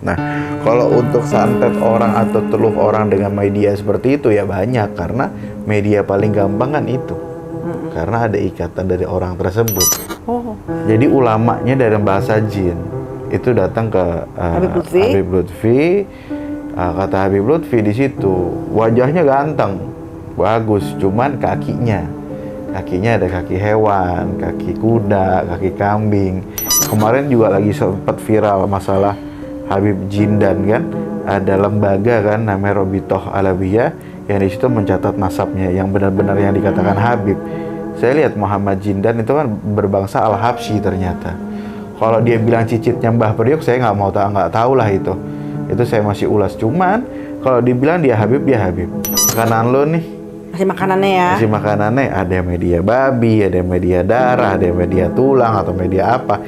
Nah, kalau untuk santet orang atau teluh orang dengan media seperti itu ya banyak, karena media paling gampang kan itu. Karena ada ikatan dari orang tersebut. Jadi ulamanya dari bahasa jin itu datang ke Habib Lutfi. Kata Habib Lutfi di situ, wajahnya ganteng, bagus, cuman kakinya ada kaki hewan, kaki kuda, kaki kambing. Kemarin juga lagi sempat viral masalah Habib Jindan kan, ada lembaga kan namanya Robitoh Alawiyah yang di situ mencatat nasabnya yang benar-benar yang dikatakan Habib. Saya lihat Muhammad Jindan itu kan berbangsa Al-Habsyi ternyata. Kalau dia bilang cicitnya Mbah Priok, saya nggak tahu lah itu saya masih ulas. Cuman kalau dibilang dia Habib, makanan lo nih masih makanannya ya, masih makanannya ada media babi, ada media darah, ada media tulang atau media apa.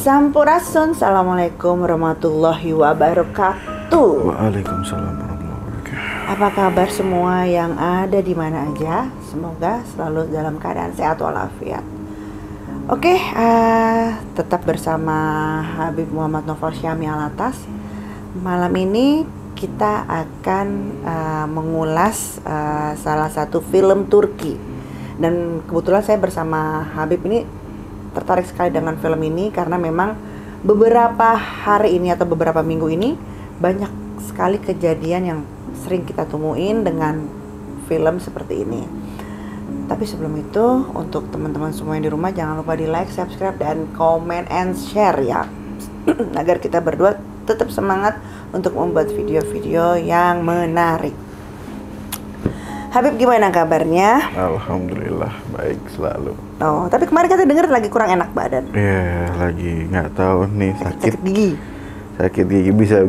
Sampurasun, assalamualaikum warahmatullahi wabarakatuh. Waalaikumsalam warahmatullahi wabarakatuh. Apa kabar semua yang ada di mana aja? Semoga selalu dalam keadaan sehat walafiat. Oke, tetap bersama Habib Muhammad Novel Syami Alatas. Malam ini kita akan mengulas salah satu film Turki. Dan kebetulan saya bersama Habib ini tertarik sekali dengan film ini karena memang beberapa hari ini atau beberapa minggu ini banyak sekali kejadian yang sering kita temuin dengan film seperti ini. Tapi sebelum itu, untuk teman-teman semua yang di rumah jangan lupa di like, subscribe, dan comment and share ya, agar kita berdua tetap semangat untuk membuat video-video yang menarik. Habib, gimana kabarnya? Alhamdulillah baik selalu. Oh, tapi kemarin kita dengar lagi kurang enak badan. Iya, lagi nggak tahu nih sakit gigi. Sakit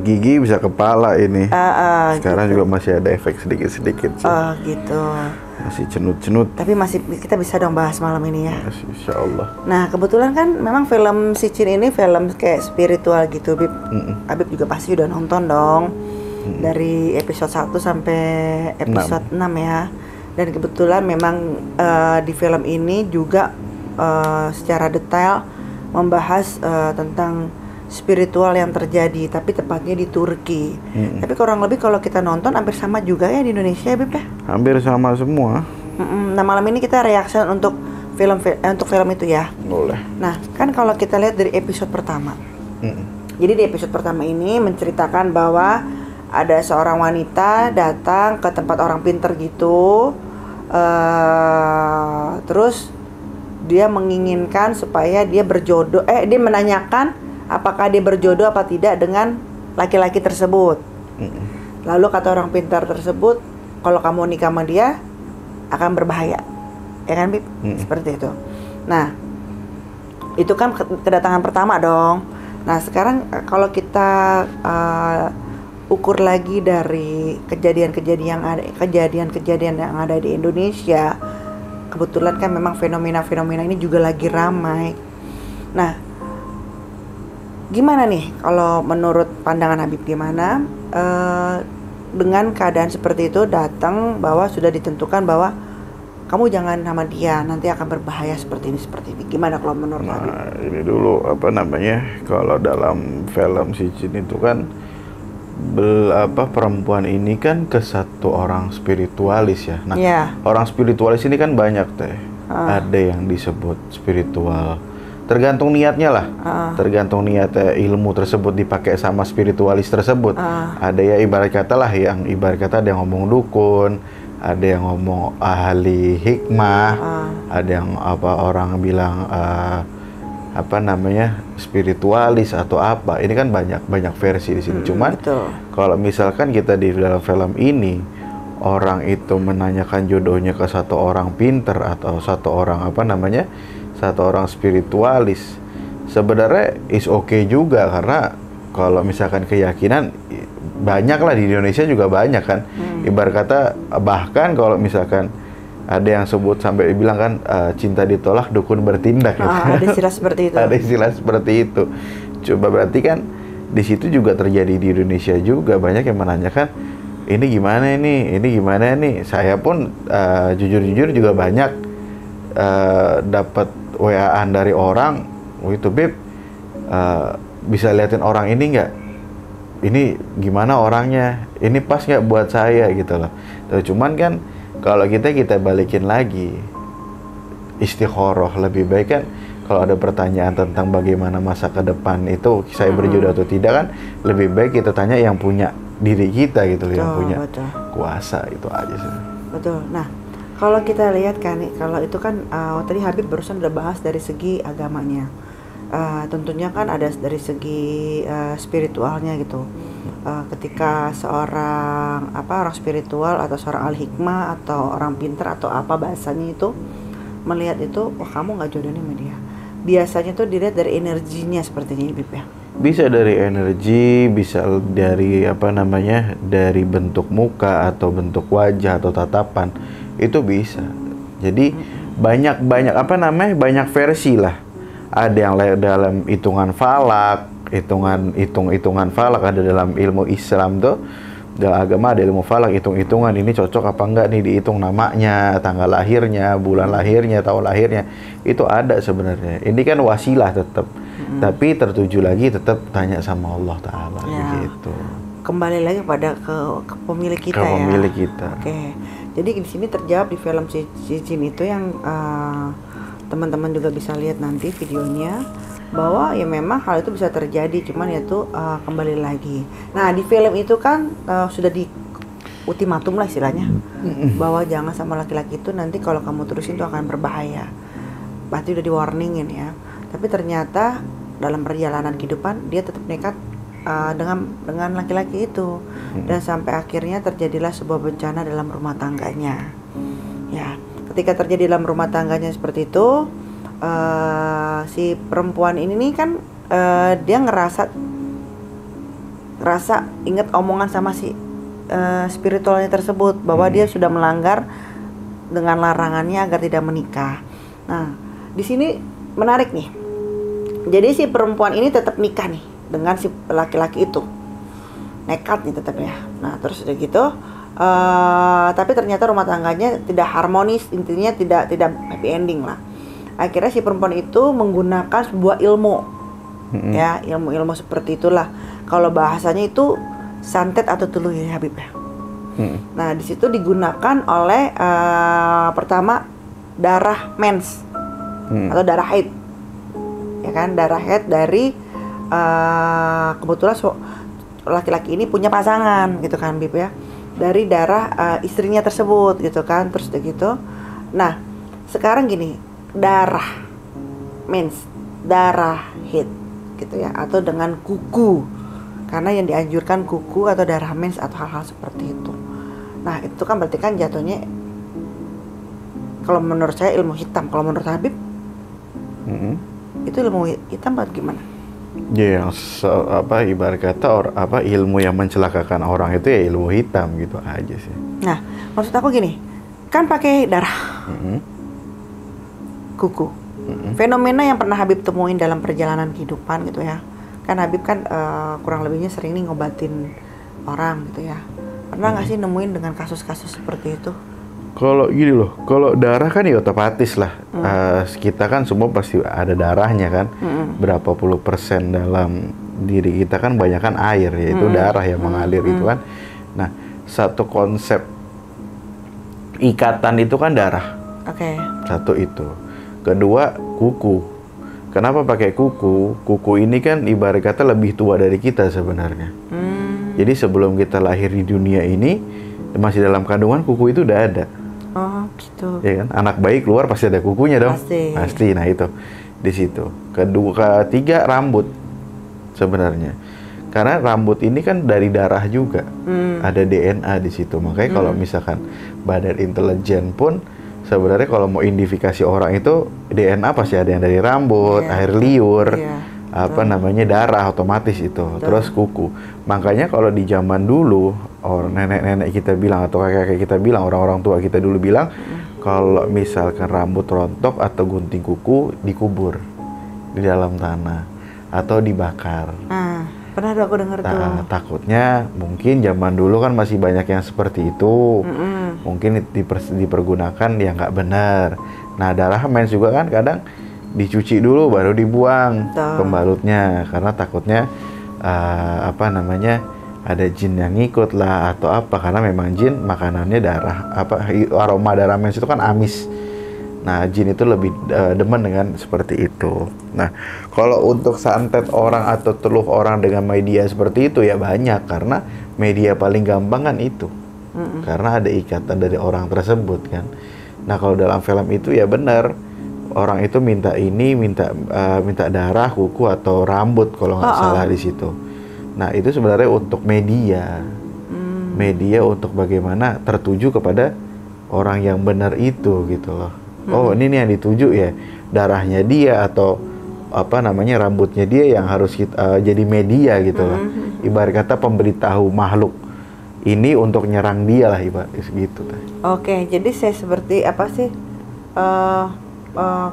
gigi bisa kepala ini. Sekarang gitu. juga masih ada efek sedikit-sedikit sih. Oh gitu. Masih cenut-cenut. Tapi masih kita bisa dong bahas malam ini ya. Masih, insya Allah. Nah kebetulan kan memang film Sicin ini film kayak spiritual gitu, Bib. Habib juga pasti udah nonton dong. Dari episode 1 sampai episode 6 ya. Dan kebetulan memang di film ini juga secara detail membahas tentang spiritual yang terjadi, tapi tepatnya di Turki. Tapi kurang lebih kalau kita nonton hampir sama juga ya di Indonesia, Bib ya? Hampir sama semua. Nah malam ini kita reaction untuk film itu ya. Boleh. Nah kan kalau kita lihat dari episode pertama. Jadi di episode pertama ini menceritakan bahwa ada seorang wanita datang ke tempat orang pinter gitu, terus dia menginginkan supaya dia berjodoh. Dia menanyakan apakah dia berjodoh apa tidak dengan laki-laki tersebut. Lalu kata orang pintar tersebut, kalau kamu nikah sama dia akan berbahaya, ya kan, Bib? Seperti itu. Nah, itu kan kedatangan pertama dong. Nah, sekarang kalau kita ukur lagi dari kejadian-kejadian yang ada di Indonesia, kebetulan kan memang fenomena-fenomena ini juga lagi ramai. Nah, gimana nih kalau menurut pandangan Habib, gimana dengan keadaan seperti itu datang bahwa sudah ditentukan bahwa kamu jangan sama dia, nanti akan berbahaya seperti ini. Gimana kalau menurut Habib? Nah, ini dulu kalau dalam film Sicin itu kan perempuan ini kan ke satu orang spiritualis ya. Nah, orang spiritualis ini kan banyak teh. Ada yang disebut spiritual. Tergantung niatnya lah. Tergantung niatnya ilmu tersebut dipakai sama spiritualis tersebut. Ada ya ibarat kata ada yang ngomong dukun, ada yang ngomong ahli hikmah, ada yang orang bilang spiritualis atau apa. Ini kan banyak versi di sini. Cuman kalau misalkan kita di dalam film ini orang itu menanyakan jodohnya ke satu orang pinter atau satu orang satu orang spiritualis, sebenarnya is okay juga, karena kalau misalkan keyakinan banyak lah di Indonesia juga banyak kan. Ibarat kata bahkan kalau misalkan ada yang sebut sampai bilang kan cinta ditolak dukun bertindak gitu. Ada istilah seperti itu. Ada istilah seperti itu. Coba berarti kan di situ juga terjadi di Indonesia juga banyak yang menanyakan ini gimana nih. Saya pun jujur-jujur juga banyak dapat WA-an dari orang, itu Beb, bisa liatin orang ini nggak? Ini gimana orangnya? Ini pas nggak buat saya gitu loh. Cuman kan kalau kita balikin lagi istikharah, lebih baik kan kalau ada pertanyaan tentang bagaimana masa ke depan itu saya berjodoh atau tidak kan, lebih baik kita tanya yang punya diri kita gitu loh, yang punya kuasa, itu aja sih. Betul. Nah, kalau kita lihat kan, kalau itu kan tadi Habib barusan udah bahas dari segi agamanya. Tentunya kan ada dari segi spiritualnya gitu. Ketika seorang orang spiritual atau seorang al-hikmah atau orang pintar atau apa bahasanya itu melihat itu, wah kamu nggak jodoh nih sama dia. Biasanya tuh dilihat dari energinya sepertinya, Bib ya. Bisa dari energi, bisa dari dari bentuk muka atau bentuk wajah atau tatapan, itu bisa. Jadi banyak banyak versi lah. Ada yang dalam hitungan falak, hitungan falak ada dalam ilmu Islam tuh, dalam agama ada ilmu falak, hitung-hitungan ini cocok apa enggak nih, dihitung namanya, tanggal lahirnya, bulan lahirnya, tahun lahirnya, itu ada sebenarnya. Ini kan wasilah tetap, tapi tertuju lagi tetap tanya sama Allah Ta'ala gitu. Kembali lagi pada ke pemilik kita ya. Pemilik kita. Oke. Jadi di sini terjawab di film si Jin itu yang teman-teman juga bisa lihat nanti videonya, bahwa ya memang hal itu bisa terjadi, cuman ya tuh kembali lagi. Nah di film itu kan sudah di ultimatum lah istilahnya, bahwa jangan sama laki-laki itu, nanti kalau kamu terusin itu akan berbahaya. Berarti udah di warningin ya. Tapi ternyata dalam perjalanan kehidupan dia tetap nekat dengan laki-laki itu, dan sampai akhirnya terjadilah sebuah bencana dalam rumah tangganya. Ya. Ketika terjadi dalam rumah tangganya seperti itu, si perempuan ini nih kan dia ngerasa ingat omongan sama si spiritualnya tersebut, bahwa dia sudah melanggar dengan larangannya agar tidak menikah. Nah, di sini menarik nih. Jadi si perempuan ini tetap nikah nih dengan si laki-laki itu, nekat nih tetap ya. Nah, terus udah gitu. Tapi ternyata rumah tangganya tidak harmonis, intinya tidak happy ending lah. Akhirnya si perempuan itu menggunakan sebuah ilmu, ya ilmu seperti itulah. Kalau bahasanya itu santet atau tuluh ya Habib ya. Nah di situ digunakan oleh pertama darah mens atau darah haid, ya kan, darah haid dari kebetulan laki-laki ini punya pasangan gitu kan Bib ya, dari darah istrinya tersebut gitu kan. Terus gitu. Nah sekarang gini, darah mens, darah haid gitu ya, atau dengan kuku, karena yang dianjurkan kuku atau darah mens atau hal-hal seperti itu. Nah itu kan berarti kan jatuhnya, kalau menurut saya ilmu hitam. Kalau menurut Habib itu ilmu hitam atau gimana? Ya, ibarat kata ilmu yang mencelakakan orang itu ya ilmu hitam gitu aja sih. Nah, maksud aku gini, kan pakai darah, kuku, fenomena yang pernah Habib temuin dalam perjalanan kehidupan gitu ya. Kan Habib kan kurang lebihnya sering nih ngobatin orang gitu ya. Pernah nggak sih nemuin dengan kasus-kasus seperti itu? Kalau gini loh, kalau darah kan ya otomatis lah. Kita kan semua pasti ada darahnya kan. Berapa puluh persen dalam diri kita kan banyak kan air, yaitu darah yang mengalir itu kan. Nah, satu konsep ikatan itu kan darah. Satu itu. Kedua, kuku. Kenapa pakai kuku? Kuku ini kan ibarat kata lebih tua dari kita sebenarnya. Jadi sebelum kita lahir di dunia ini, masih dalam kandungan kuku itu udah ada. Oh gitu. Ya kan, anak bayi keluar pasti ada kukunya dong. Pasti. Nah itu di situ. Ketiga rambut sebenarnya. Karena rambut ini kan dari darah juga. Ada DNA di situ. Makanya kalau misalkan badan intelijen pun sebenarnya kalau mau identifikasi orang itu DNA pasti ada yang dari rambut, air liur, apa namanya darah otomatis itu. Terus kuku. Makanya kalau di zaman dulu orang nenek-nenek kita bilang atau kakek-kakek kita bilang, orang-orang tua kita dulu bilang kalau misalkan rambut rontok atau gunting kuku dikubur di dalam tanah atau dibakar. Pernah aku dengar tuh. Takutnya mungkin zaman dulu kan masih banyak yang seperti itu. Mungkin dipergunakan yang nggak benar. Nah, darah mens juga kan kadang dicuci dulu baru dibuang pembalutnya karena takutnya apa namanya ada jin yang ngikut lah atau apa, karena memang jin makanannya darah, aroma darah mens itu kan amis. Nah, jin itu lebih demen dengan seperti itu. Nah, kalau untuk santet orang atau teluh orang dengan media seperti itu ya banyak, karena media paling gampang kan itu. Karena ada ikatan dari orang tersebut kan. Nah, kalau dalam film itu ya benar, orang itu minta darah, kuku atau rambut kalau nggak salah di situ. Nah, itu sebenarnya untuk media. Media untuk bagaimana tertuju kepada orang yang benar itu gitu loh. Oh, ini nih yang dituju ya, darahnya dia atau apa namanya rambutnya dia yang harus kita jadi media gitu loh. Ibarat kata pemberitahu makhluk ini untuk nyerang dia lah, ibarat gitu. Oke, jadi saya seperti apa sih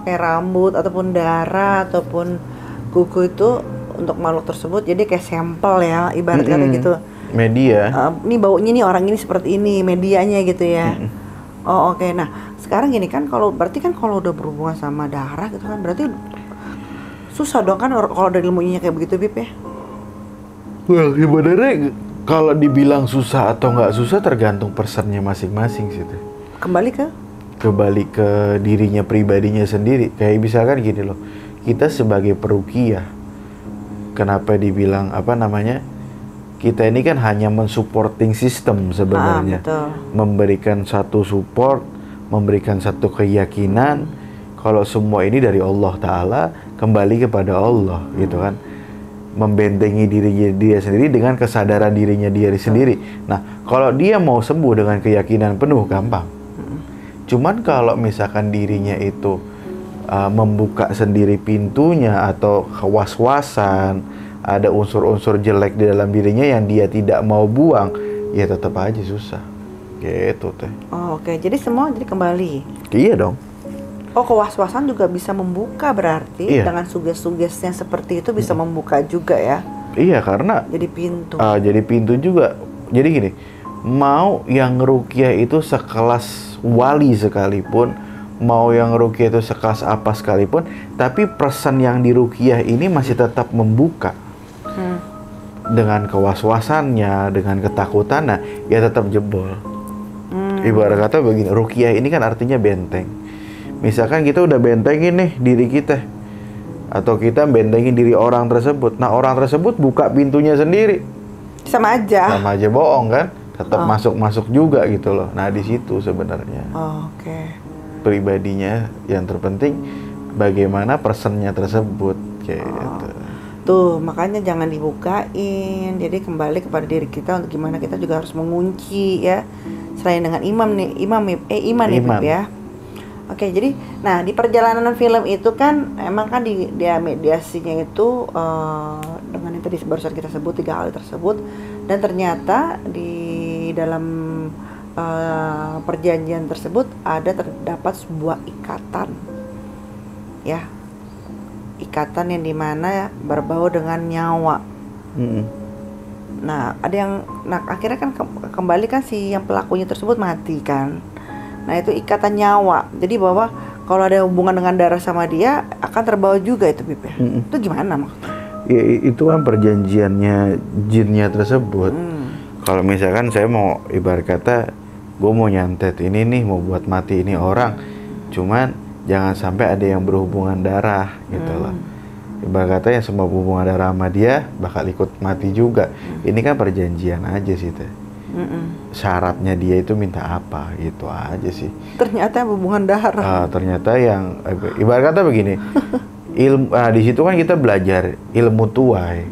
kayak rambut ataupun darah ataupun kuku itu untuk makhluk tersebut, jadi kayak sampel ya, ibarat kata gitu. Media. Ini baunya nih orang ini seperti ini, medianya gitu ya. Oh oke. Nah sekarang gini kan, berarti kan kalau udah berhubungan sama darah gitu kan, berarti susah dong kan kalau dari ilmunya kayak begitu, Bib ya? Well, sebenarnya kalau dibilang susah atau nggak susah tergantung personnya masing-masing sih. Kembali ke dirinya pribadinya sendiri. Kayak misalkan gini loh, kita sebagai peruqyah, kenapa dibilang apa namanya? Kita ini kan hanya mensupporting sistem sebenarnya, memberikan satu support, memberikan satu keyakinan kalau semua ini dari Allah Ta'ala, kembali kepada Allah gitu kan, membentengi dirinya dia sendiri dengan kesadaran dirinya dia sendiri. Nah, kalau dia mau sembuh dengan keyakinan penuh gampang. Cuman kalau misalkan dirinya itu membuka sendiri pintunya atau was-wasan, ada unsur-unsur jelek di dalam dirinya yang dia tidak mau buang, ya tetap aja susah. Gitu teh. Oh, oke. Jadi semua jadi kembali. Iya dong. Oh, kewas-wasan juga bisa membuka berarti dengan suges-sugesnya seperti itu bisa membuka juga ya? Iya, karena jadi pintu. Jadi pintu juga. Jadi gini, mau yang ruqyah itu sekelas wali sekalipun, mau yang ruqyah itu sekelas apa sekalipun, tapi person yang di ruqyah ini masih tetap membuka. Dengan kewaswasannya, dengan ketakutannya, ya tetap jebol. Ibarat kata begini, ruqyah ini kan artinya benteng. Misalkan kita udah bentengin nih diri kita, atau kita bentengin diri orang tersebut. Nah, orang tersebut buka pintunya sendiri. Sama aja bohong kan? Tetap masuk juga gitu loh. Nah, di situ sebenarnya. Pribadinya yang terpenting bagaimana personnya tersebut gitu. Tuh, makanya jangan dibukain. Jadi kembali kepada diri kita untuk gimana kita juga harus mengunci ya. Selain dengan iman ya. Oke, jadi nah di perjalanan film itu kan emang kan dia mediasinya itu dengan yang tadi barusan kita sebut 3 hal tersebut, dan ternyata di dalam perjanjian tersebut terdapat sebuah ikatan ya, ikatan yang dimana berbau dengan nyawa. Nah akhirnya kan kembali kan si yang pelakunya tersebut mati kan. Nah itu ikatan nyawa, jadi bahwa kalau ada hubungan dengan darah sama dia akan terbawa juga itu, Bib ya. Itu gimana maksudnya? Ya itu kan perjanjiannya jinnya tersebut. Kalau misalkan saya mau ibarat kata gue mau nyantet ini nih, mau buat mati ini orang, cuman jangan sampai ada yang berhubungan darah gitu loh. Ibarat kata yang semua hubungan darah sama dia bakal ikut mati juga. Ini kan perjanjian aja sih teh. Syaratnya dia itu minta apa gitu aja sih. Ternyata hubungan darah. Ternyata yang ibarat kata begini, di situ kan kita belajar ilmu tuai.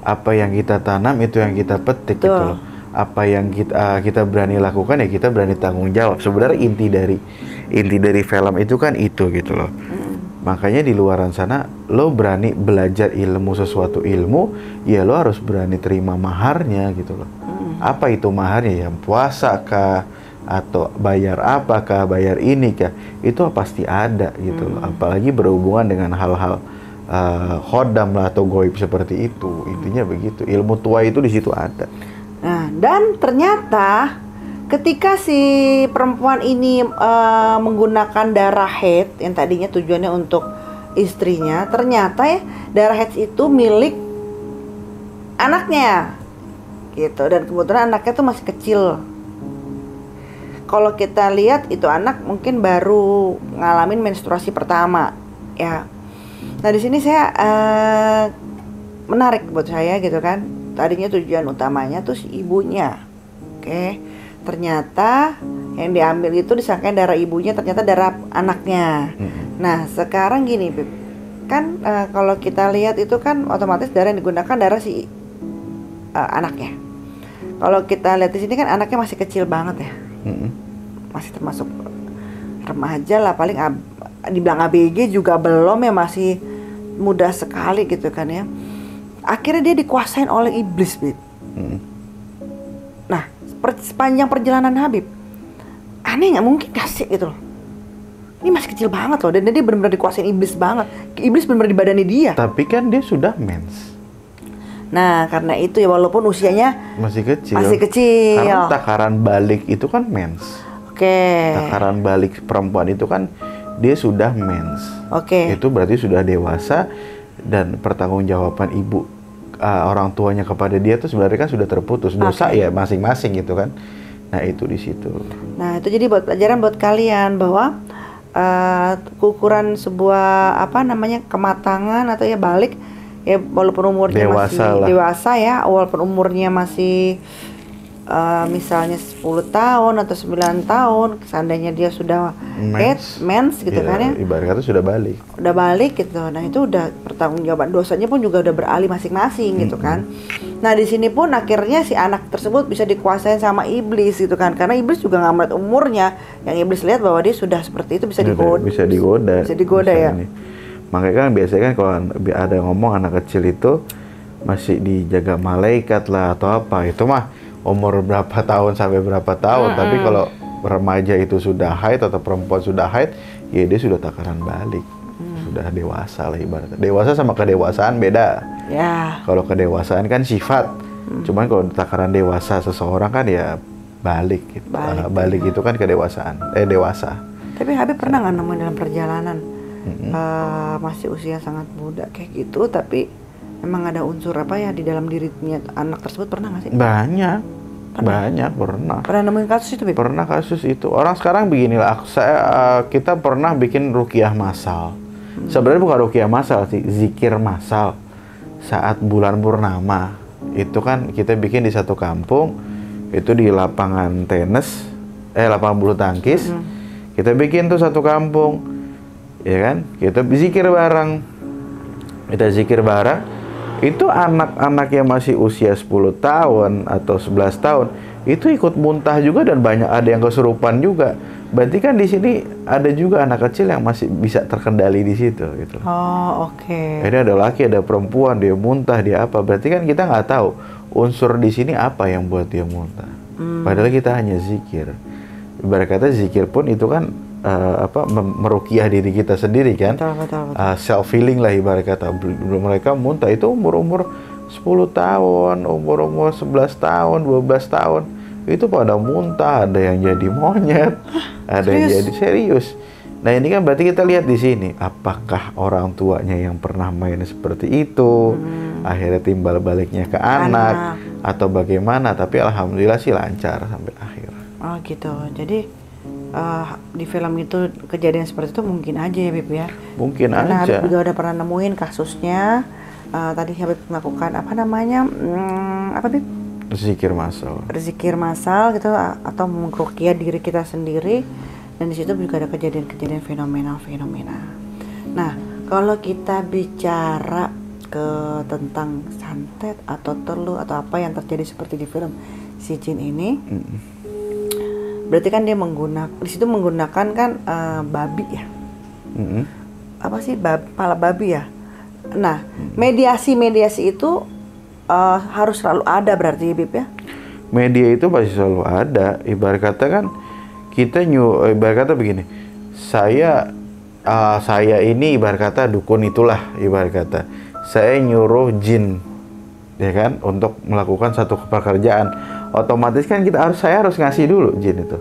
Apa yang kita tanam itu yang kita petik gitu loh. Apa yang kita berani lakukan ya kita berani tanggung jawab. Sebenarnya inti dari film itu kan itu gitu loh. Makanya di luaran sana lo berani belajar sesuatu ilmu, ya lo harus berani terima maharnya gitu loh. Apa itu maharnya? Ya puasa kah, atau bayar apakah, bayar ini kah, itu pasti ada gitu loh. Apalagi berhubungan dengan hal-hal khodam lah atau goib seperti itu. Intinya begitu, ilmu tua itu di situ ada. Nah, dan ternyata ketika si perempuan ini menggunakan darah haid yang tadinya tujuannya untuk istrinya, ternyata ya darah haid itu milik anaknya gitu, dan kebetulan anaknya tuh masih kecil. Kalau kita lihat itu anak mungkin baru ngalamin menstruasi pertama ya. Nah, di sini saya menarik buat saya gitu kan. Tadinya tujuan utamanya tuh si ibunya. Oke. Ternyata yang diambil itu disangkain darah ibunya, ternyata darah anaknya. Nah, sekarang gini, Beb. Kan kalau kita lihat itu kan otomatis darah yang digunakan darah si anaknya. Kalau kita lihat di sini kan anaknya masih kecil banget ya. Masih termasuk remaja lah, paling dibilang ABG juga belum ya, masih muda sekali gitu kan ya. Akhirnya dia dikuasain oleh iblis, Beb. Nah, sepanjang perjalanan Habib, aneh nggak mungkin kasih gitu loh. Ini masih kecil banget loh, dan dia benar-benar dikuasain iblis banget. Iblis benar-benar di badannya dia. Tapi kan dia sudah mens. Nah, karena itu ya, walaupun usianya masih kecil. Karena takaran balik itu kan mens. Oke. Takaran balik perempuan itu kan dia sudah mens. Oke. Itu berarti sudah dewasa, dan pertanggungjawaban ibu orang tuanya kepada dia tuh sebenarnya kan sudah terputus. Dosa ya masing-masing gitu kan. Nah, itu di situ. Nah, itu jadi buat pelajaran buat kalian bahwa ukuran sebuah kematangan atau ya balik ya, walaupun umurnya masih dewasa ya, walaupun umurnya masih misalnya 10 tahun atau 9 tahun, seandainya dia sudah mens gitu kan ya, ibarat kata sudah balik gitu. Nah, itu udah pertanggungjawaban dosanya pun juga udah beralih masing-masing gitu kan. Nah, di sini pun akhirnya si anak tersebut bisa dikuasain sama iblis gitu kan, karena iblis juga nggak melihat umurnya. Yang iblis lihat bahwa dia sudah seperti itu bisa digoda ya. Makanya kan biasanya kan kalau ada yang ngomong anak kecil itu masih dijaga malaikat lah atau apa, itu mah umur berapa tahun sampai berapa tahun. Tapi kalau remaja itu sudah haid atau perempuan sudah haid, ya dia sudah takaran balik. Sudah dewasa lah ibaratnya. Dewasa sama kedewasaan beda. Ya. Kalau kedewasaan kan sifat. Cuman kalau takaran dewasa seseorang kan ya balik gitu. Balik itu kan kedewasaan. Dewasa. Tapi Habib pernah nggak nemuin dalam perjalanan masih usia sangat muda kayak gitu, tapi emang ada unsur apa ya di dalam dirinya anak tersebut, pernah nggak sih? Banyak pernah. Pernah nemuin kasus itu, Beb? Pernah kasus itu. Orang sekarang beginilah, kita pernah bikin ruqyah massal. Sebenarnya bukan ruqyah massal sih, zikir massal. Saat bulan purnama, itu kan kita bikin di satu kampung, itu di lapangan lapangan bulu tangkis. Kita bikin tuh satu kampung, ya kan? Kita zikir bareng. Itu anak-anak yang masih usia 10 tahun atau 11 tahun itu ikut muntah juga, dan ada yang kesurupan juga. Berarti kan di sini ada juga anak kecil yang masih bisa terkendali di situ gitu. Oh, oke. Ini ada laki, ada perempuan, dia muntah, dia apa. Berarti kan kita nggak tahu unsur di sini apa yang buat dia muntah. Padahal kita hanya zikir. Ibarat kata zikir pun itu kan meruqyah diri kita sendiri kan. Betul. Self healing lah ibarat kata. Mereka muntah itu umur 10 tahun, umur 11 tahun, 12 tahun. Itu pada muntah, ada yang jadi monyet, ada yang jadi serius. Nah, ini kan berarti kita lihat di sini, apakah orang tuanya yang pernah main seperti itu akhirnya timbal baliknya ke anak atau bagaimana. Tapi alhamdulillah sih lancar sampai akhir. Oh gitu. Jadi di film itu kejadian seperti itu mungkin aja ya, Beb ya. Mungkin karena aja. Habib juga udah pernah nemuin kasusnya. Tadi Habib melakukan Beb? Zikir massal gitu, atau mengruqyah diri kita sendiri, dan di situ juga ada kejadian-kejadian fenomena. Nah, kalau kita bicara tentang santet atau teluh atau apa yang terjadi seperti di film si Jin ini, berarti kan dia di situ menggunakan kan babi ya. apa sih kepala babi ya. Nah, mediasi itu harus selalu ada berarti Bib ya? Media itu pasti selalu ada. Ibarat kata kan kita ibarat kata begini. Saya ini ibarat kata dukun itulah, ibarat kata. Saya nyuruh jin, ya kan, untuk melakukan satu pekerjaan. Otomatis kan saya harus ngasih dulu jin itu.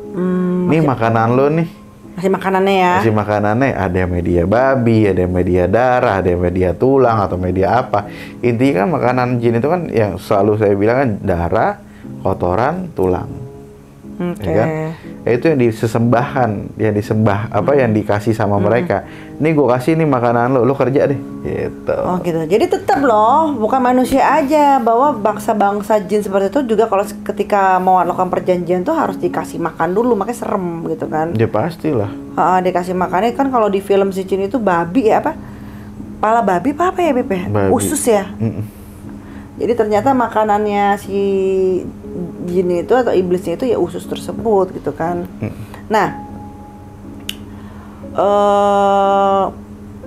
Nih makanan lo nih. Masih makanannya ya? Masih makanannya, ada media babi, ada media darah, ada media tulang, atau media apa. Intinya kan makanan jin itu kan yang selalu saya bilang kan darah, kotoran, tulang. Oke. Ya kan? Itu yang disembahkan, yang disembah, yang dikasih sama mereka. Nih gue kasih nih makanan lo kerja deh. Gitu. Oh gitu. Jadi tetap loh, bukan manusia aja, bahwa bangsa-bangsa jin seperti itu juga kalau ketika mau melakukan perjanjian tuh harus dikasih makan dulu, makanya serem gitu kan. Ya pastilah. Dikasih makannya kan kalau di film si jin itu babi ya apa? Kepala babi apa ya Beb? Usus ya. Jadi ternyata makanannya si jin itu atau iblisnya itu ya usus tersebut gitu kan. Nah,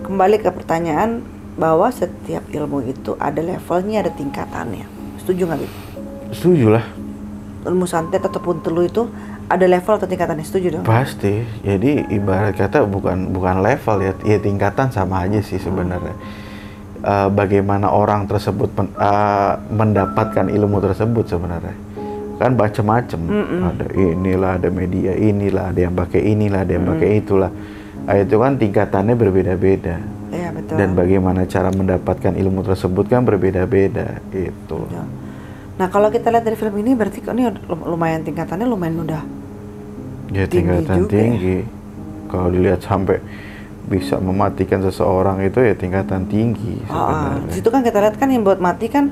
kembali ke pertanyaan bahwa setiap ilmu itu ada levelnya, ada tingkatannya. Setuju nggak, Bib? Setuju lah. Ilmu santet ataupun telu itu ada level atau tingkatannya, setuju dong? Pasti. Jadi ibarat kata bukan level ya tingkatan sama aja sih sebenarnya. Bagaimana orang tersebut mendapatkan ilmu tersebut sebenarnya kan macam-macam. Ada inilah, ada media inilah, ada yang pakai inilah, ada yang pakai itulah. Itu kan tingkatannya berbeda-beda. Iya, betul. Dan bagaimana cara mendapatkan ilmu tersebut kan berbeda-beda itu. Betul. Nah, kalau kita lihat dari film ini berarti ini lumayan tingkatannya lumayan udah ya tingkatan tinggi. Kalau dilihat sampai bisa mematikan seseorang itu ya tingkatan tinggi sebenarnya. Di situ kan kita lihat kan yang buat mati kan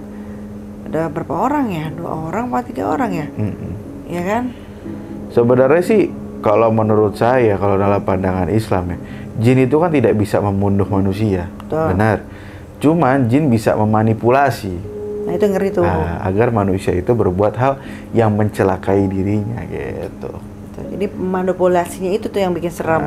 ada berapa orang ya? 2 orang apa 3 orang ya? Ya kan? Sebenarnya sih kalau menurut saya, kalau dalam pandangan Islam ya, jin itu kan tidak bisa membunuh manusia. Betul. Benar. Cuman jin bisa memanipulasi. Nah, itu ngeri tuh. Agar manusia itu berbuat hal yang mencelakai dirinya gitu. Jadi manipulasinya itu tuh yang bikin serem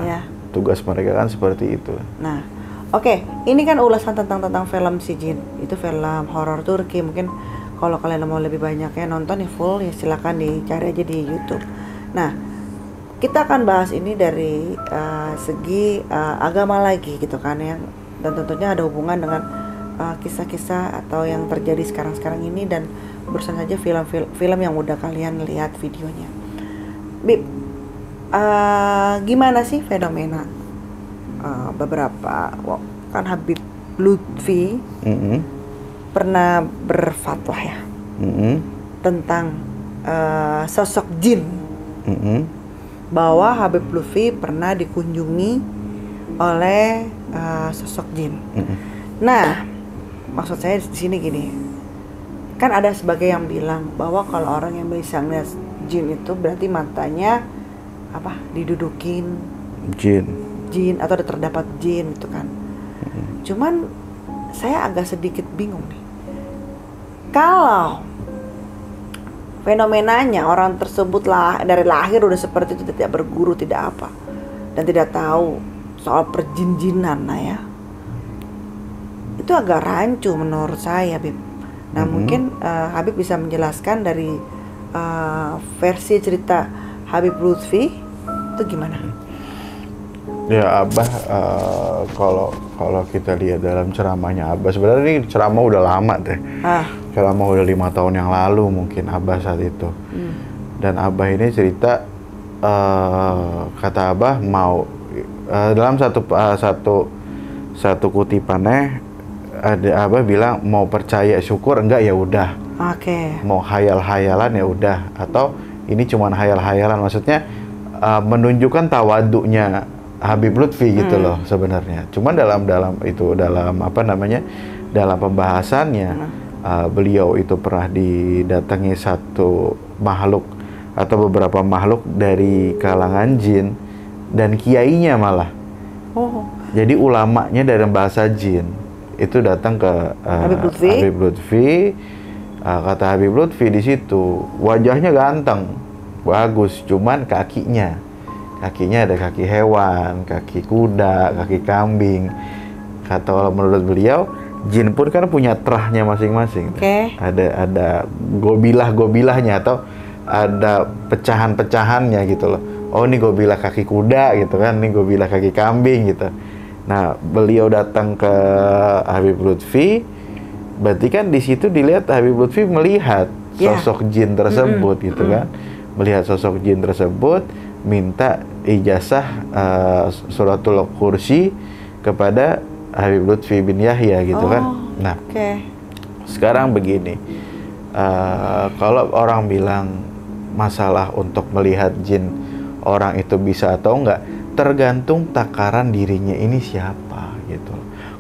ya. Tugas mereka kan seperti itu. Nah, oke, ini kan ulasan tentang film si jin. Itu film horor Turki. Mungkin kalau kalian mau lebih banyak ya nonton ya full ya silakan dicari aja di YouTube. Nah, kita akan bahas ini dari segi agama lagi gitu kan ya. Dan tentunya ada hubungan dengan kisah-kisah atau yang terjadi sekarang-sekarang ini dan barusan saja film yang udah kalian lihat videonya. Bib, gimana sih fenomena beberapa kan Habib Lutfi pernah berfatwa ya tentang sosok jin bahwa Habib Lutfi pernah dikunjungi oleh sosok jin. Nah, maksud saya di sini gini, kan ada sebagai yang bilang bahwa kalau orang yang bisa ngeliat jin itu berarti matanya didudukin jin atau ada terdapat jin gitu kan. Cuman saya agak sedikit bingung nih, kalau fenomenanya orang tersebut dari lahir udah seperti itu, tidak berguru, tidak apa, dan tidak tahu soal perjin-jinan, ya itu agak rancu menurut saya, Bib. Nah mungkin Habib bisa menjelaskan dari versi cerita Habib Lutfi itu gimana? Ya Abah, kalau kita lihat dalam ceramahnya Abah, sebenarnya ini ceramah udah lama deh. Ceramah udah 5 tahun yang lalu mungkin Abah saat itu. Dan Abah ini cerita, kata Abah mau dalam satu kutipannya ada Abah bilang mau percaya syukur enggak ya udah. Mau hayal-hayalan ya udah, atau ini cuma hayal-hayalan, maksudnya menunjukkan tawaduknya Habib Lutfi gitu loh sebenarnya. Cuman dalam pembahasannya beliau itu pernah didatangi satu makhluk atau beberapa makhluk dari kalangan jin dan kiainya malah. Jadi ulamanya dari bahasa jin itu datang ke Habib Lutfi. Kata Habib Lutfi di situ, wajahnya ganteng, bagus, cuman kakinya kakinya ada kaki hewan, kaki kuda, kaki kambing. Kata menurut beliau, jin pun kan punya terahnya masing-masing. Ada gobilah-gobilahnya atau ada pecahan-pecahannya gitu loh. Oh, ini gobilah kaki kuda gitu kan, ini gobilah kaki kambing gitu. Nah, beliau datang ke Habib Lutfi, berarti kan di situ dilihat Habib Lutfi melihat sosok jin tersebut gitu kan. Melihat sosok jin tersebut, minta ijazah suratul kursi kepada Habib Lutfi bin Yahya gitu kan. Nah, sekarang begini, kalau orang bilang masalah untuk melihat jin orang itu bisa atau enggak, tergantung takaran dirinya ini siapa gitu.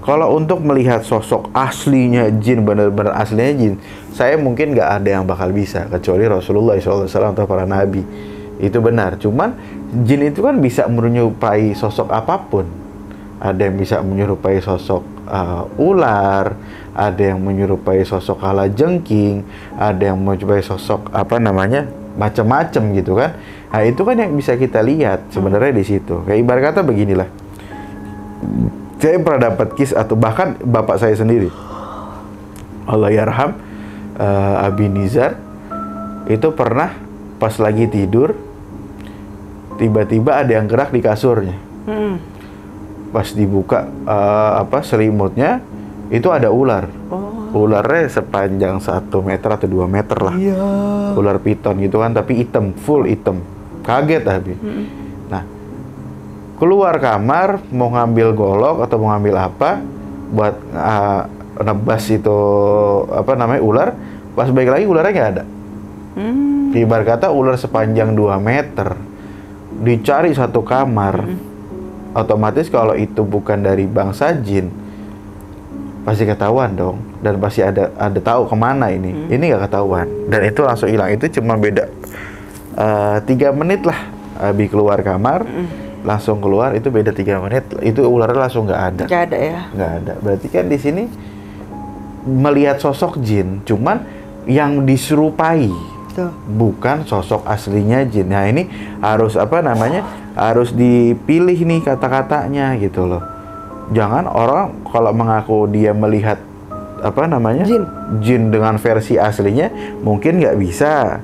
Kalau untuk melihat sosok aslinya jin, benar-benar aslinya jin, saya mungkin nggak ada yang bakal bisa kecuali Rasulullah SAW atau para nabi. Itu benar. Cuman jin itu kan bisa menyerupai sosok apapun. Ada yang bisa menyerupai sosok ular, ada yang menyerupai sosok kalajengking, ada yang menyerupai sosok macam-macam gitu kan. Nah, itu kan yang bisa kita lihat sebenarnya di situ. Kayak ibarat kata beginilah. Saya pernah dapat atau bahkan bapak saya sendiri, Allah yarham, Abi Nizar, itu pernah pas lagi tidur, tiba-tiba ada yang gerak di kasurnya. Pas dibuka selimutnya, itu ada ular. Ularnya sepanjang 1 meter atau 2 meter lah. Ular piton gitu kan, tapi hitam, full hitam. Kaget Abi. Nah, keluar kamar mau ngambil golok atau mau ngambil apa buat nebas itu ular, pas balik lagi ularnya nggak ada. Ibarat kata ular sepanjang 2 meter dicari satu kamar, otomatis kalau itu bukan dari bangsa jin pasti ketahuan dong, dan pasti ada tahu kemana ini nggak ketahuan, dan itu langsung hilang. Itu cuma beda 3 menit lah. Abi keluar kamar, langsung keluar, itu beda 3 menit, itu ularnya langsung nggak ada. Nggak ada ya? Nggak ada. Berarti kan di sini melihat sosok jin, cuman yang diserupai, bukan sosok aslinya jin. Nah, ini harus harus dipilih nih kata-katanya gitu loh. Jangan orang kalau mengaku dia melihat jin dengan versi aslinya, mungkin nggak bisa.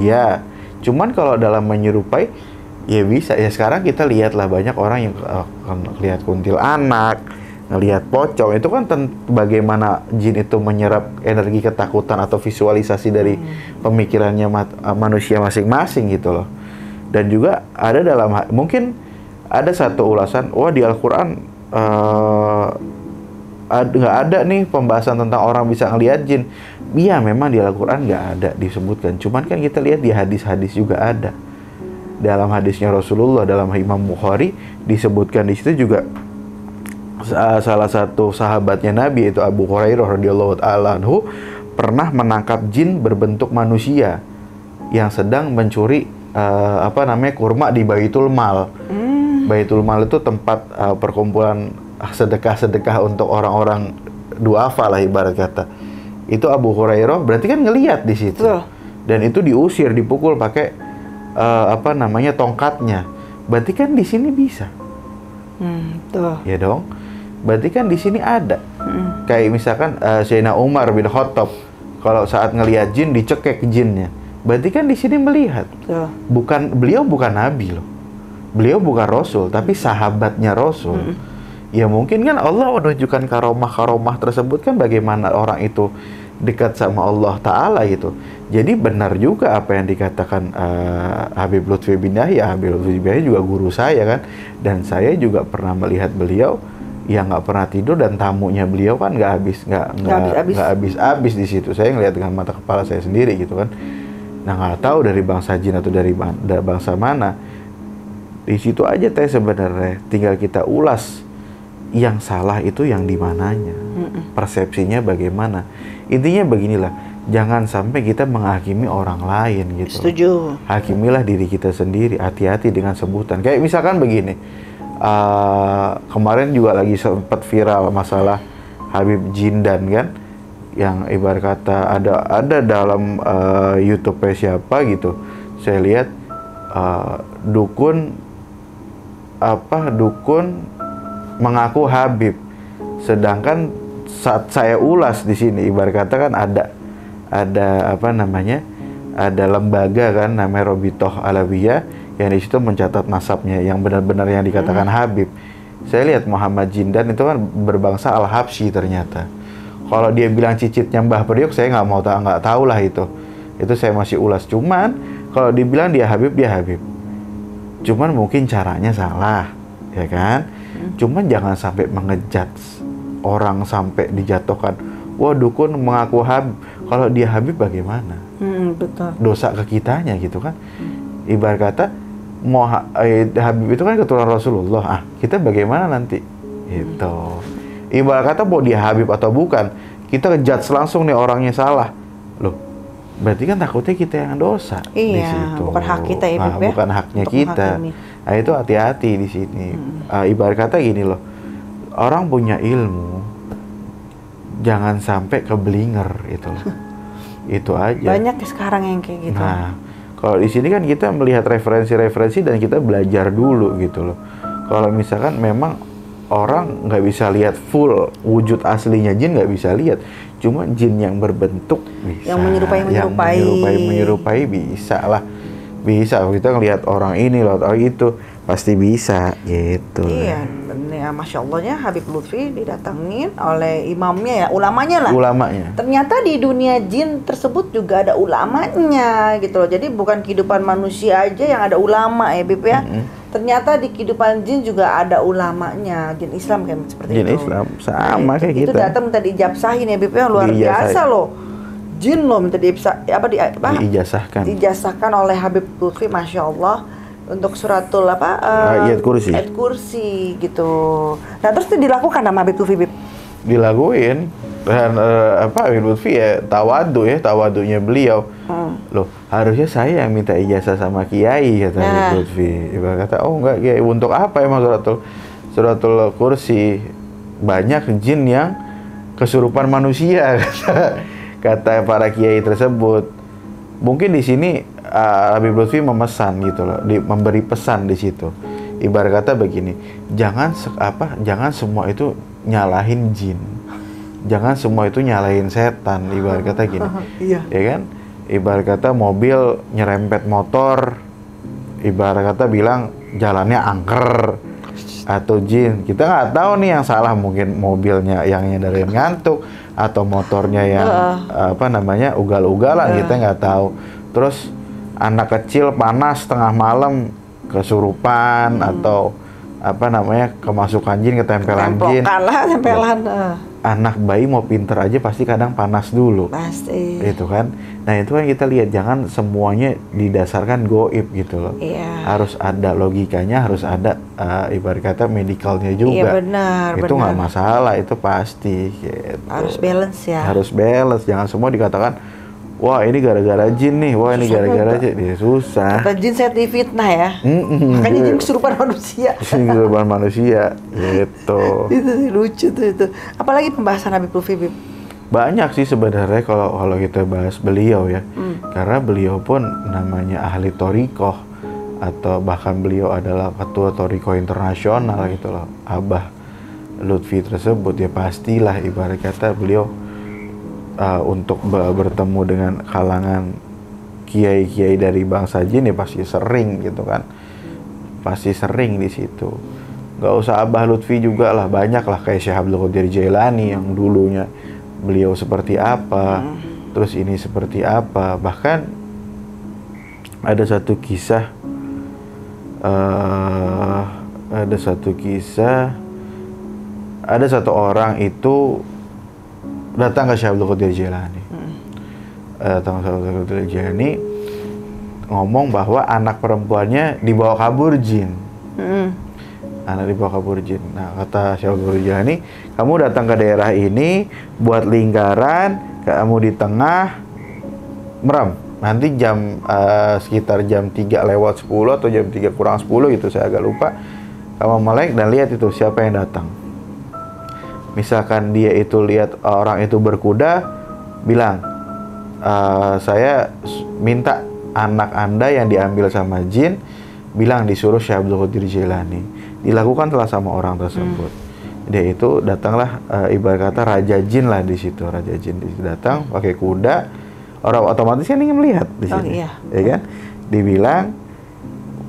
Ya, cuman kalau dalam menyerupai ya bisa. Ya sekarang kita lihatlah banyak orang yang lihat kuntilanak, ngelihat pocong, itu kan bagaimana jin itu menyerap energi ketakutan atau visualisasi dari pemikirannya manusia masing-masing gitu loh. Dan juga ada mungkin ada satu ulasan, di Al-Quran nggak ada nih pembahasan tentang orang bisa ngelihat jin. Iya, memang di Al-Quran nggak ada disebutkan. Cuman kan kita lihat di hadis-hadis juga ada. Dalam hadisnya Rasulullah, dalam Imam Bukhari disebutkan di situ juga salah satu sahabatnya Nabi, yaitu Abu Hurairah radhiyallahu ta'ala anhu, pernah menangkap jin berbentuk manusia yang sedang mencuri kurma di Baitul Mal. Baitul Mal itu tempat perkumpulan sedekah-sedekah untuk orang-orang duafa lah ibarat kata. Itu Abu Hurairah berarti kan ngelihat di situ. Dan itu diusir, dipukul pakai tongkatnya. Berarti kan di sini bisa. Ya dong. Berarti kan di sini ada. Kayak misalkan Sayyidina Umar bin Khattab kalau saat ngelihat jin dicekek jinnya. Berarti kan di sini melihat. Beliau bukan nabi loh. Beliau bukan rasul, tapi sahabatnya rasul. Ya mungkin kan Allah menunjukkan karomah-karomah tersebut kan bagaimana orang itu dekat sama Allah Ta'ala gitu. Jadi benar juga apa yang dikatakan Habib Lutfi bin Yahya. Habib Lutfi bin Yahya juga guru saya kan. Dan saya juga pernah melihat beliau yang nggak pernah tidur, dan tamunya beliau kan nggak habis di situ. Saya ngelihat dengan mata kepala saya sendiri gitu kan. Nah, nggak tahu dari bangsa jin atau dari bangsa mana. Di situ aja sebenarnya tinggal kita ulas yang salah itu yang di mananya, persepsinya bagaimana. Intinya beginilah, jangan sampai kita menghakimi orang lain gitu. Setuju. Hakimilah diri kita sendiri, hati-hati dengan sebutan. Kayak misalkan begini, kemarin juga lagi sempat viral masalah Habib Jindan kan, yang ibarat kata ada dalam YouTube siapa gitu, saya lihat dukun dukun mengaku Habib. Sedangkan saat saya ulas di sini, ibarat kata kan ada ada lembaga kan namanya Robitoh Alawiyah yang di situ mencatat nasabnya yang benar-benar yang dikatakan Habib. Saya lihat Muhammad Jindan itu kan berbangsa Al-Habsyi ternyata. Kalau dia bilang cicitnya Mbah Priok, saya nggak tahu lah itu. Itu saya masih ulas. Cuman kalau dibilang dia Habib, dia Habib. Cuman mungkin caranya salah, ya kan? Cuman jangan sampai mengejat orang sampai dijatuhkan. Wah, dukun mengaku Habib. Kalau dia Habib bagaimana? Betul. Dosa ke kitanya gitu kan? Ibarat kata Habib itu kan keturunan Rasulullah. Kita bagaimana nanti? Itu. Ibarat kata mau dia Habib atau bukan, kita ngejudge langsung nih orangnya salah. Loh, berarti kan takutnya kita yang dosa di situ. Bukan hak kita ya, Bib, bukan haknya kita. Nah, itu hati-hati di sini. Ibarat kata gini loh, orang punya ilmu, jangan sampai keblinger itu loh. Itu aja. Banyak sekarang yang kayak gitu. Nah, kalau di sini kan kita melihat referensi-referensi dan kita belajar dulu gitu loh. Kalau misalkan memang orang nggak bisa lihat full wujud aslinya jin, nggak bisa lihat, cuma jin yang berbentuk bisa, yang menyerupai bisa lah, bisa kita ngelihat orang ini loh, orang itu pasti bisa gitu. Iya, benar. Masya Allahnya Habib Lutfi didatengin oleh imamnya ya, ulamanya lah. Ulamanya. Ternyata di dunia jin tersebut juga ada ulamanya gitu loh. Jadi bukan kehidupan manusia aja yang ada ulama ya, Bib ya. Ternyata di kehidupan jin juga ada ulamanya, jin Islam kayak seperti jin itu. Jin Islam sama kayak kita. Itu datang minta diijazahhin ya, Bib ya, luar biasa loh. Jin loh minta diijazahkan. Diijazahkan oleh Habib Lutfi, Masya Allah, untuk suratul ayat kursi. Ayat kursi gitu. Nah, terus itu dilakukan sama Habib Lutfi, Bib? Dilakuin. Dan Habib Lutfi ya tawadunya beliau. Loh, harusnya saya yang minta ijazah sama kiai, kata Habib Lutfi. Ibarat kata, oh enggak kiai, untuk apa emang suratul kursi? Banyak jin yang kesurupan manusia, kata para kiai tersebut. Mungkin di sini Habib Lutfi memesan gitu loh, memberi pesan di situ. Ibarat kata begini, jangan semua itu nyalahin jin. Jangan semua itu nyalahin setan, ibarat kata gini. Iya. Ya kan? Ibarat kata mobil nyerempet motor, ibarat kata bilang jalannya angker atau jin. Kita nggak tahu nih yang salah, mungkin mobilnya yang nyadarin ngantuk atau motornya yang ugal-ugalan, kita nggak tahu. Terus anak kecil panas tengah malam kesurupan atau kemasukan jin, ketempelan jin. Tempelan. Anak bayi mau pinter aja pasti kadang panas dulu. Pasti. Itu kan. Nah, itu kan kita lihat, jangan semuanya didasarkan goib gitu loh. Iya. Harus ada logikanya, harus ada ibarat kata medikalnya juga. Iya, benar. Itu nggak masalah, itu pasti. Gitu. Harus balance ya. Harus balance, jangan semua dikatakan, wah ini gara-gara jin nih, wah ini gara-gara jin. Dia susah. Kata jin saya difitnah ya. Makanya jin kesurupan manusia. Kesurupan manusia, gitu. Itu lucu tuh itu. Apalagi pembahasan Habib Lutfi, Bib? Banyak sih sebenarnya kalau kita bahas beliau ya. Karena beliau pun namanya ahli thorikoh, atau bahkan beliau adalah ketua thorikoh internasional gitu loh. Abah Lutfi tersebut ya pastilah ibarat kata beliau untuk bertemu dengan kalangan kiai-kiai dari bangsa jin ya pasti sering gitu kan, pasti sering di situ. Gak usah Abah Lutfi juga lah, banyak lah kayak Syekh Abdul Qadir Jailani yang dulunya beliau seperti apa, terus ini seperti apa. Bahkan ada satu kisah, ada satu orang itu datang ke Syekh Abdul Qadir Jailani. Datang ke Syekh Abdul Qadir Jailani ngomong bahwa anak perempuannya dibawa kabur jin. Anak dibawa kabur jin. Nah, kata Syekh Abdul Qadir Jailani, kamu datang ke daerah ini buat lingkaran, kamu di tengah merem. Nanti sekitar jam 3:10 atau jam 3:10 gitu, saya agak lupa. Kamu melek dan lihat itu siapa yang datang. Misalkan dia itu lihat orang itu berkuda, bilang, saya minta anak Anda yang diambil sama jin, bilang disuruh Syekh Abdul Qadir Jailani. dilakukan telah sama orang tersebut. Dia itu datanglah ibarat kata raja jin lah di situ, raja jin datang pakai kuda, orang otomatis kan ingin melihat di sini, ya kan? Dibilang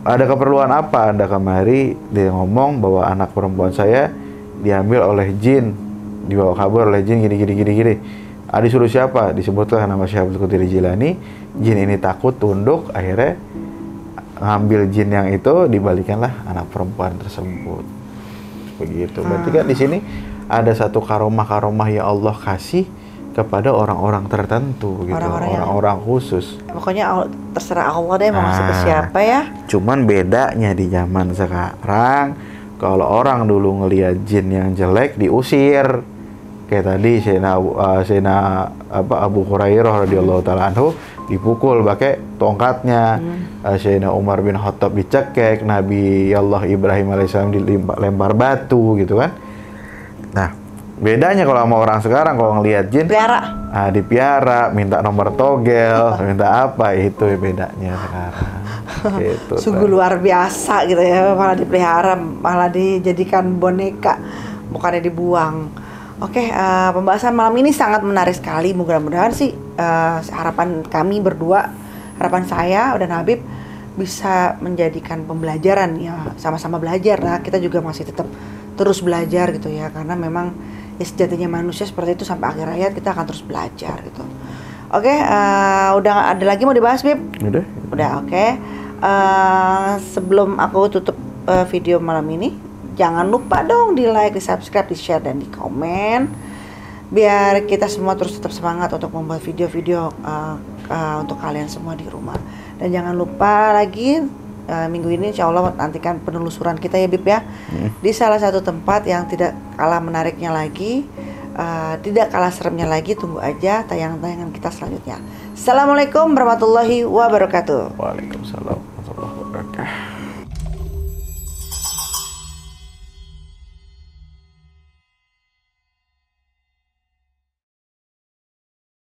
ada keperluan apa Anda kemari? Dia ngomong bahwa anak perempuan saya diambil oleh jin, dibawa kabur oleh jin gini. Disuruh siapa? Disebutlah nama Syekh Abdul Qadir Jilani. Jin ini takut, tunduk, akhirnya ngambil jin yang itu, dibalikanlah anak perempuan tersebut. Begitu. Berarti kan di sini ada satu karomah yang Allah kasih kepada orang-orang tertentu gitu, orang-orang khusus. Pokoknya terserah Allah deh mau ngasih ke siapa ya. Cuman bedanya di zaman sekarang, kalau orang dulu ngelihat jin yang jelek diusir. Kayak tadi Sayyidina Abu Hurairah radhiyallahu taala anhu dipukul pakai tongkatnya. Sayyidina Umar bin Khattab dicekek, Nabi Allah Ibrahim alaihissalam dilempar batu gitu kan. Nah, bedanya kalau sama orang sekarang kalau ngelihat jin dipiara, minta nomor togel, minta apa, itu bedanya sekarang. Gitu. Sungguh luar biasa gitu ya, malah dipelihara, malah dijadikan boneka, bukannya dibuang. Oke, pembahasan malam ini sangat menarik sekali. Mudah-mudahan sih harapan kami berdua, harapan saya dan Habib bisa menjadikan pembelajaran ya, sama-sama belajar lah. Kita juga masih tetap terus belajar gitu ya, karena memang ya sejatinya manusia seperti itu, sampai akhir hayat kita akan terus belajar gitu. Oke, udah ada lagi mau dibahas, Bib? Udah, oke. Sebelum aku tutup video malam ini, jangan lupa dong di like, di subscribe, di share, dan di komen, biar kita semua terus tetap semangat untuk membuat video-video untuk kalian semua di rumah. Dan jangan lupa lagi minggu ini insya Allah nantikan penelusuran kita ya Bib ya, di salah satu tempat yang tidak kalah menariknya lagi, tidak kalah seremnya lagi. Tunggu aja tayangan-tayangan kita selanjutnya. Assalamualaikum warahmatullahi wabarakatuh. Waalaikumsalam.